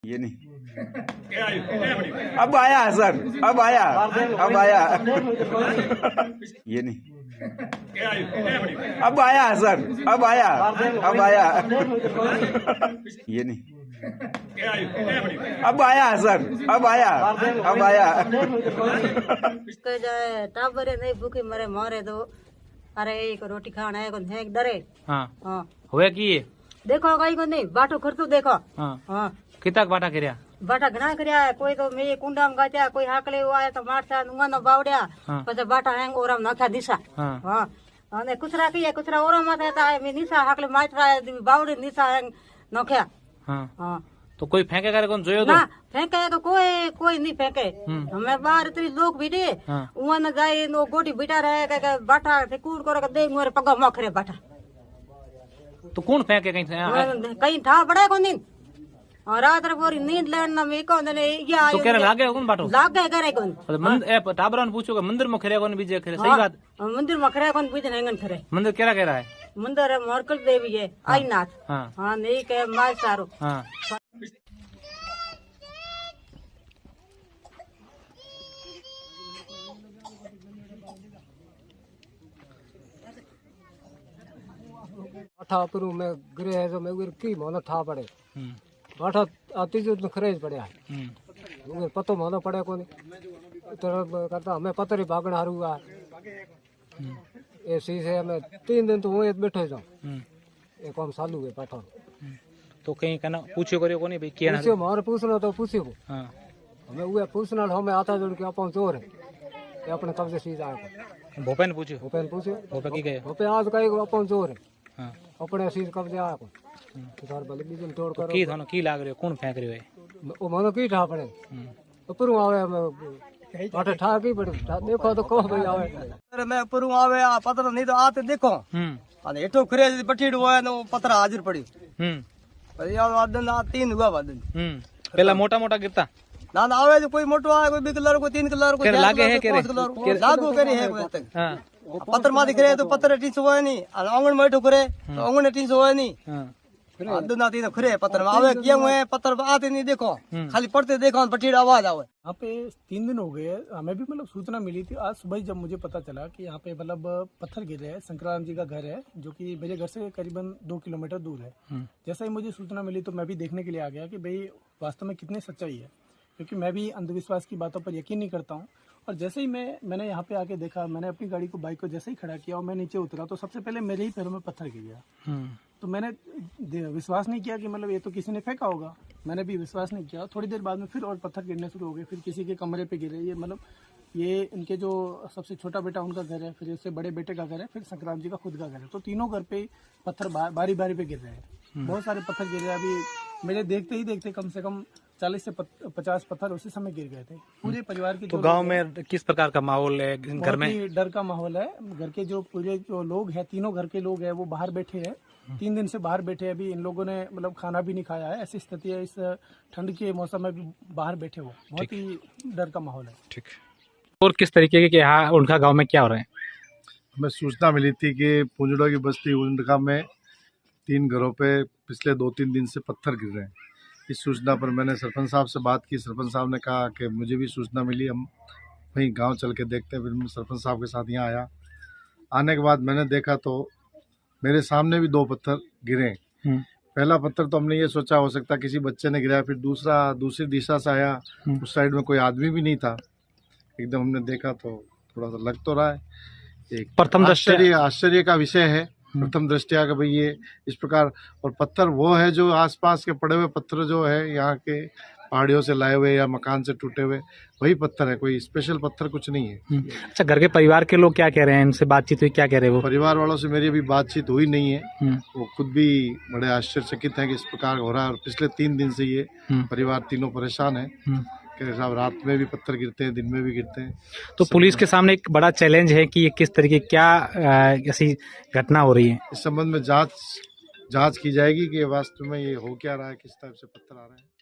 ये नहीं, अब आया सर, अब आया, अब आया, ये नहीं, अब आया सर, अब आया, अब आया, ये नहीं, अब आया सर, अब आया, अब आया। टाबरे नहीं भूखे मरे मारे दो, अरे एक रोटी खाना है कौन है डरे। हाँ हाँ होया की ये देखो कहीं को नहीं बाटो खर्चो देखो। हाँ हाँ किताक बाटा कर्या बाटा घना कर्या है, कोई तो मैं कुंडा में गात्या, कोई हाकले आया तो मारता नुंगा न बावड्या પછી બાટા હેંગ ઓરામ નાખ્યા દિશા। હા અને કુતરા કીએ કુતરા ઓરામ માં થતા મે નિશા હાકલે મારતા બાવડી નિશા હેંગ નાખ્યા। हाँ हाँ तो कोई फेंके करे कौन जोयो तो ना फेंके तो कोई नहीं फेंके। हमें बाहर इतनी लोग भी दे वहां न जाए नो गोटी बिटा रहे के बाटा से कूड़ कर दे मोरे पगा मखरे बाटा तो कौन फेंके कहीं कहीं ठा पड़े को नींद और रात रे पूरी नींद लेन न में को ने या तो कह लागे कौन बाटो लागे करे कोन मंदिर टाबरा ने पूछो मंदिर में खरे कौन बीजे खरे सही बात मंदिर में खरे कोन बीजे नेंगन खरे मंदिर केरा केरा है मंदिर मोरकल देवी है आईनाथ। हां नहीं के माय सारो। हां बाठा करूं मैं गिरे है तो मैं उर की मोनो था पड़े बाठा आती जो तो खरेज पड़या उर पतो मोनो पड़े कोनी तरह करता हमें पत्थर ही भागण हारू आ ऐसी से हमें 3 दिन तो वो बैठे जाऊं ये काम चालू है बाठा। तो कहीं कना पूछो करियो कोनी भाई केना पूछो मारे पूछना तो पूछो। हां हमें वो पूछना हमें आता जोड़ के अपन चोर है ये अपने कब्जे सीज आया भोपन पूछो पूछो भोपे की गए भोपे आज कई अपन चोर है हां अपने सीज कब्जे आया को घर बल बीजन तोड़ कर की थानो की लाग रयो कौन फेंक रयो है ओ मनो की ठा पड़े ऊपर आवे बाटे ठा की पड़े देखो तो को भाई आवे अरे मैं ऊपर आवे आ पत्थर नहीं तो आते देखो अने हेठो खरे पटीड़ होए नो पत्थर हाजिर पड़ी પછી આ વાદન આ 3 हुआ वादन पहला मोटा मोटा गिरता ना ना आवे जो कोई मोटो आवे कोई 2 कलर को 3 कलर को लागे है के लागू करे है कोई तक। हां पत्थर मा दिख रहे तो पत्थर 300 होए नहीं और आंगन में ठोकरे तो आंगन 300 होए नहीं। हां आदन आती तो खरे पत्थर में आवे किया हुए पत्थर आते नहीं देखो खाली पड़ते देखो पटीड़ आवाज आवे। यहाँ पे 3 दिन हो गए हमें भी मतलब सूचना मिली थी आज सुबह जब मुझे पता चला कि यहाँ पे मतलब पत्थर गिरे हैं। शंकराराम जी का घर है जो कि मेरे घर से करीबन 2 किलोमीटर दूर है। जैसा ही मुझे सूचना मिली तो मैं भी देखने के लिए आ गया कि भाई वास्तव में कितनी सच्चाई है, क्योंकि मैं भी अंधविश्वास की बातों पर यकीन नहीं करता हूँ। और जैसे ही मैंने यहाँ पे आके देखा, मैंने अपनी गाड़ी को बाइक को जैसे ही खड़ा किया और मैं नीचे उतरा तो सबसे पहले मेरे ही पैरों में पत्थर गिर गया। तो मैंने विश्वास नहीं किया कि मतलब ये तो किसी ने फेंका होगा, मैंने भी विश्वास नहीं किया। थोड़ी देर बाद में फिर और पत्थर गिरने शुरू हो गए, फिर किसी के कमरे पे गिरे। ये मतलब ये इनके जो सबसे छोटा बेटा उनका घर है, फिर उससे बड़े बेटे का घर है, फिर शंकराराम जी का खुद का घर है। तो तीनों घर पे पत्थर बारी बारी पे गिर रहे हैं। बहुत सारे पत्थर गिर रहे हैं। अभी मेरे देखते ही देखते कम से कम 40 से 50 पत्थर उसी समय गिर गए थे। पूरे परिवार के तो गांव में किस प्रकार का माहौल है घर में? डर का माहौल है। घर के जो पूरे जो लोग हैं, तीनों घर के लोग हैं वो बाहर बैठे हैं। 3 दिन से बाहर बैठे हैं। अभी इन लोगों ने मतलब खाना भी नहीं खाया है। ऐसी स्थिति है, इस ठंड के मौसम में भी बाहर बैठे हो। बहुत ही डर का माहौल है। ठीक। और किस तरीके के यहाँ उनका गाँव में क्या हो रहा है? हमें सूचना मिली थी कि पुंजड़ो की बस्ती उंडका में 3 घरों पे पिछले 2-3 दिन से पत्थर गिर रहे हैं। इस सूचना पर मैंने सरपंच साहब से बात की। सरपंच साहब ने कहा कि मुझे भी सूचना मिली, हम वहीं गांव चल के देखते हैं। फिर मैं सरपंच साहब के साथ यहाँ आया। आने के बाद मैंने देखा तो मेरे सामने भी 2 पत्थर गिरे। पहला पत्थर तो हमने ये सोचा हो सकता किसी बच्चे ने गिराया, फिर दूसरी दिशा से आया, उस साइड में कोई आदमी भी नहीं था। एकदम हमने देखा तो थोड़ा सा लग तो रहा है, एक प्रथम आश्चर्य का विषय है प्रथम दृष्टया का भाई ये इस प्रकार। और पत्थर वो है जो आसपास के पड़े हुए पत्थर जो है यहाँ के पहाड़ियों से लाए हुए या मकान से टूटे हुए वही पत्थर है, कोई स्पेशल पत्थर कुछ नहीं है। अच्छा, घर के परिवार के लोग क्या कह रहे हैं? इनसे बातचीत हुई, क्या कह रहे हैं वो? परिवार वालों से मेरी अभी बातचीत हुई नहीं है। वो खुद भी बड़े आश्चर्यचकित हैं कि इस प्रकार हो रहा है। और पिछले 3 दिन से ये परिवार तीनों परेशान है कि साहब रात में भी पत्थर गिरते हैं, दिन में भी गिरते हैं। तो पुलिस के सामने एक बड़ा चैलेंज है कि ये किस तरीके क्या ऐसी घटना हो रही है। इस संबंध में जांच की जाएगी कि वास्तव में ये हो क्या रहा है, किस टाइप से पत्थर आ रहे हैं।